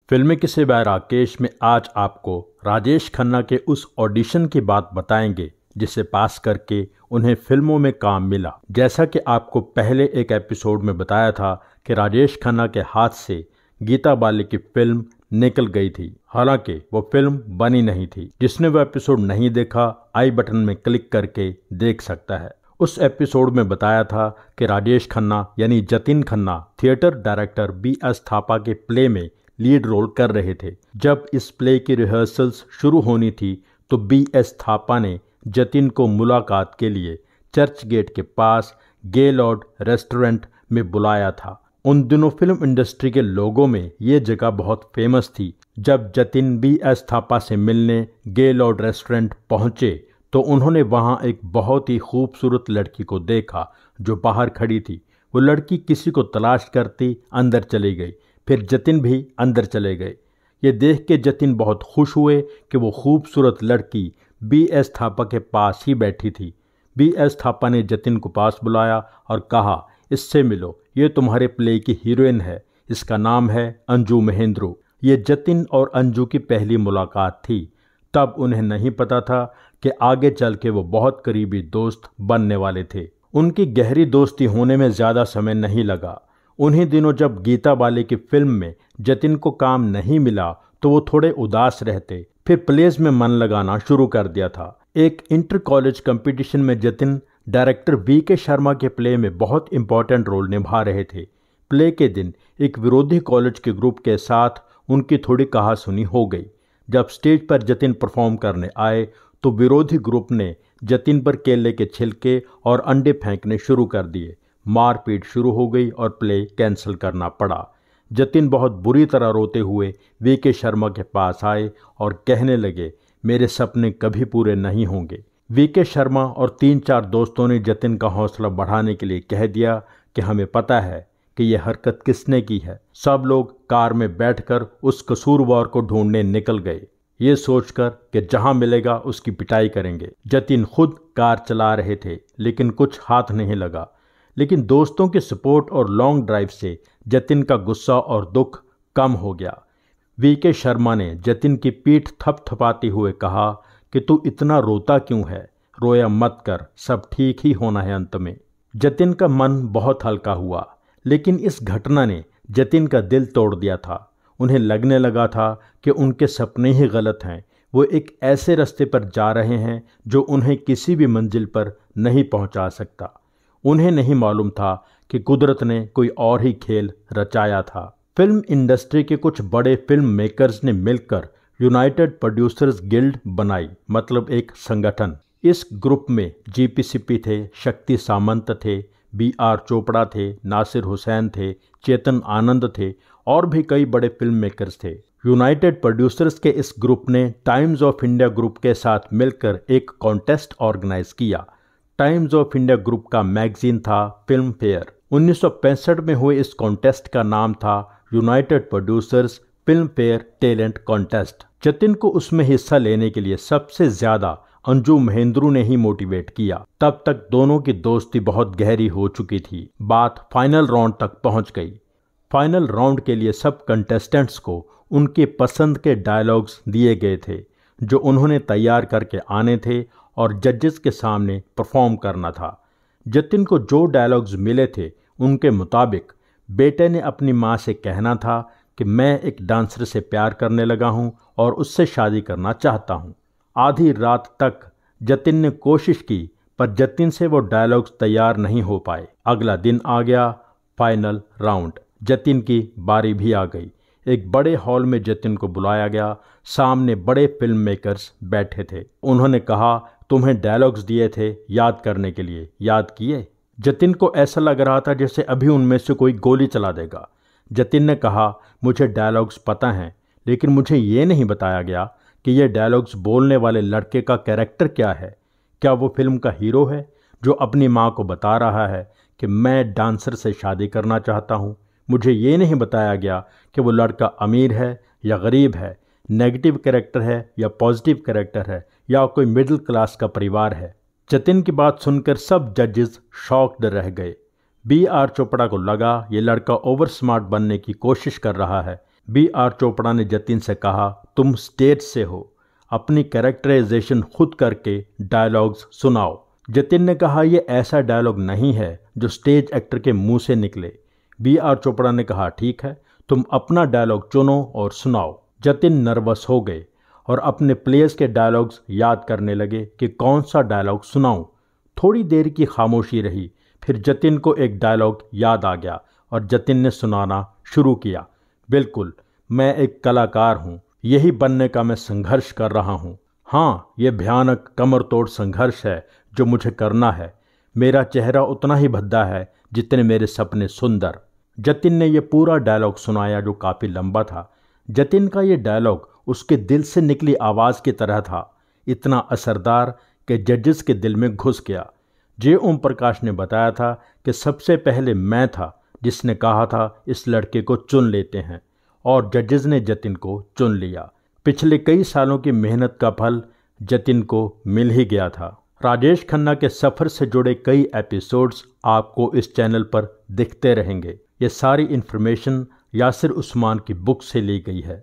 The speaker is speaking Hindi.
फिल्मी किस्से बाय राकेश में आज आपको राजेश खन्ना के उस ऑडिशन की बात बताएंगे जिसे पास करके उन्हें फिल्मों में काम मिला। जैसा कि आपको पहले एक एपिसोड में बताया था कि राजेश खन्ना के हाथ से गीता बाली की फिल्म निकल गई थी, हालांकि वो फिल्म बनी नहीं थी। जिसने वो एपिसोड नहीं देखा आई बटन में क्लिक करके देख सकता है। उस एपिसोड में बताया था कि राजेश खन्ना यानी Jatin Khanna theatre director B.S. Thapa के प्ले में लीड रोल कर रहे थे। जब इस प्ले की रिहर्सल्स शुरू होनी थी तो B.S. थापा ने जतिन को मुलाकात के लिए चर्च गेट के पास गेलॉर्ड रेस्टोरेंट में बुलाया था। उन दिनों फिल्म इंडस्ट्री के लोगों में ये जगह बहुत फेमस थी। जब जतिन B.S. थापा से मिलने गेलॉर्ड रेस्टोरेंट पहुंचे तो उन्होंने वहां एक बहुत ही खूबसूरत लड़की को देखा जो बाहर खड़ी थी। वो लड़की किसी को तलाश करती अंदर चली गई। फिर जतिन भी अंदर चले गए। ये देख के जतिन बहुत खुश हुए कि वो खूबसूरत लड़की B.S. थापा के पास ही बैठी थी। B.S. थापा ने जतिन को पास बुलाया और कहा, इससे मिलो, ये तुम्हारे प्ले की हीरोइन है, इसका नाम है अंजू महेंद्रू। ये जतिन और अंजू की पहली मुलाकात थी। तब उन्हें नहीं पता था कि आगे चल के वो बहुत करीबी दोस्त बनने वाले थे। उनकी गहरी दोस्ती होने में ज़्यादा समय नहीं लगा। उन्हीं दिनों जब गीता बाली की फिल्म में जतिन को काम नहीं मिला तो वो थोड़े उदास रहते। फिर प्लेज में मन लगाना शुरू कर दिया था। एक इंटर कॉलेज कंपटीशन में जतिन डायरेक्टर V.K. शर्मा के प्ले में बहुत इंपॉर्टेंट रोल निभा रहे थे। प्ले के दिन एक विरोधी कॉलेज के ग्रुप के साथ उनकी थोड़ी कहासुनी हो गई। जब स्टेज पर जतिन परफॉर्म करने आए तो विरोधी ग्रुप ने जतिन पर केले के छिलके और अंडे फेंकने शुरू कर दिए। मारपीट शुरू हो गई और प्ले कैंसिल करना पड़ा। जतिन बहुत बुरी तरह रोते हुए V.K. शर्मा के पास आए और कहने लगे, मेरे सपने कभी पूरे नहीं होंगे। V.K. शर्मा और 3-4 दोस्तों ने जतिन का हौसला बढ़ाने के लिए कह दिया कि हमें पता है कि यह हरकत किसने की है। सब लोग कार में बैठकर उस कसूरवार को ढूंढने निकल गए, ये सोचकर कि जहां मिलेगा उसकी पिटाई करेंगे। जतिन खुद कार चला रहे थे लेकिन कुछ हाथ नहीं लगा। लेकिन दोस्तों के सपोर्ट और लॉन्ग ड्राइव से जतिन का गुस्सा और दुख कम हो गया। V.K. शर्मा ने जतिन की पीठ थपथपाते हुए कहा कि तू इतना रोता क्यों है, रोया मत कर, सब ठीक ही होना है अंत में। जतिन का मन बहुत हल्का हुआ, लेकिन इस घटना ने जतिन का दिल तोड़ दिया था। उन्हें लगने लगा था कि उनके सपने ही गलत हैं। वो एक ऐसे रास्ते पर जा रहे हैं जो उन्हें किसी भी मंजिल पर नहीं पहुंचा सकता। उन्हें नहीं मालूम था कि कुदरत ने कोई और ही खेल रचाया था। फिल्म इंडस्ट्री के कुछ बड़े फिल्म मेकर्स ने मिलकर यूनाइटेड प्रोड्यूसर्स गिल्ड बनाई, मतलब एक संगठन। इस ग्रुप में GPCP थे, शक्ति सामंत थे, B.R. चोपड़ा थे, नासिर हुसैन थे, चेतन आनंद थे और भी कई बड़े फिल्म मेकर्स थे। यूनाइटेड प्रोड्यूसर्स के इस ग्रुप ने टाइम्स ऑफ इंडिया ग्रुप के साथ मिलकर एक कॉन्टेस्ट ऑर्गेनाइज किया। टाइम्स ऑफ इंडिया ग्रुप का मैगजीन था फिल्म फेयर। 1965 में हुए इस कॉन्टेस्ट का नाम था United producers film fair talent contest. Jatin को उसमें हिस्सा लेने के लिए सबसे ज्यादा अंजू महेंद्रू ने ही मोटिवेट किया। तब तक दोनों की दोस्ती बहुत गहरी हो चुकी थी। बात फाइनल राउंड तक पहुंच गई। फाइनल राउंड के लिए सब कंटेस्टेंट्स को उनके पसंद के डायलॉग्स दिए गए थे जो उन्होंने तैयार करके आने थे और जजेस के सामने परफॉर्म करना था। जतिन को जो डायलॉग्स मिले थे उनके मुताबिक बेटे ने अपनी माँ से कहना था कि मैं एक डांसर से प्यार करने लगा हूँ और उससे शादी करना चाहता हूँ। आधी रात तक जतिन ने कोशिश की पर जतिन से वो डायलॉग्स तैयार नहीं हो पाए। अगला दिन आ गया, फाइनल राउंड। जतिन की बारी भी आ गई। एक बड़े हॉल में जतिन को बुलाया गया। सामने बड़े फिल्म मेकर्स बैठे थे। उन्होंने कहा, तुम्हें डायलॉग्स दिए थे याद करने के लिए, याद किए? जतिन को ऐसा लग रहा था जैसे अभी उनमें से कोई गोली चला देगा। जतिन ने कहा, मुझे डायलॉग्स पता हैं, लेकिन मुझे ये नहीं बताया गया कि ये डायलॉग्स बोलने वाले लड़के का कैरेक्टर क्या है। क्या वो फिल्म का हीरो है जो अपनी माँ को बता रहा है कि मैं डांसर से शादी करना चाहता हूँ? मुझे ये नहीं बताया गया कि वो लड़का अमीर है या गरीब है, नेगेटिव कैरेक्टर है या पॉजिटिव कैरेक्टर है, या कोई मिडिल क्लास का परिवार है। जतिन की बात सुनकर सब जजेस शॉक्ड रह गए। B.R. चोपड़ा को लगा ये लड़का ओवर स्मार्ट बनने की कोशिश कर रहा है। B.R. चोपड़ा ने जतिन से कहा, तुम स्टेज से हो, अपनी कैरेक्टराइजेशन खुद करके डायलॉग्स सुनाओ। जतिन ने कहा, यह ऐसा डायलॉग नहीं है जो स्टेज एक्टर के मुंह से निकले। B.R. चोपड़ा ने कहा, ठीक है, तुम अपना डायलॉग चुनो और सुनाओ। जतिन नर्वस हो गए और अपने प्लेयर्स के डायलॉग्स याद करने लगे कि कौन सा डायलॉग सुनाऊं। थोड़ी देर की खामोशी रही, फिर जतिन को एक डायलॉग याद आ गया और जतिन ने सुनाना शुरू किया। बिल्कुल, मैं एक कलाकार हूँ, यही बनने का मैं संघर्ष कर रहा हूँ। हाँ, ये भयानक कमर तोड़ संघर्ष है जो मुझे करना है। मेरा चेहरा उतना ही भद्दा है जितने मेरे सपने सुंदर। जतिन ने यह पूरा डायलॉग सुनाया जो काफ़ी लंबा था। जतिन का ये डायलॉग उसके दिल से निकली आवाज़ की तरह था, इतना असरदार कि जजेस के दिल में घुस गया। जे ओम प्रकाश ने बताया था कि सबसे पहले मैं था जिसने कहा था इस लड़के को चुन लेते हैं, और जजेस ने जतिन को चुन लिया। पिछले कई सालों की मेहनत का फल जतिन को मिल ही गया था। राजेश खन्ना के सफ़र से जुड़े कई एपिसोड्स आपको इस चैनल पर दिखते रहेंगे। ये सारी इन्फॉर्मेशन यासिर उस्मान की बुक से ली गई है।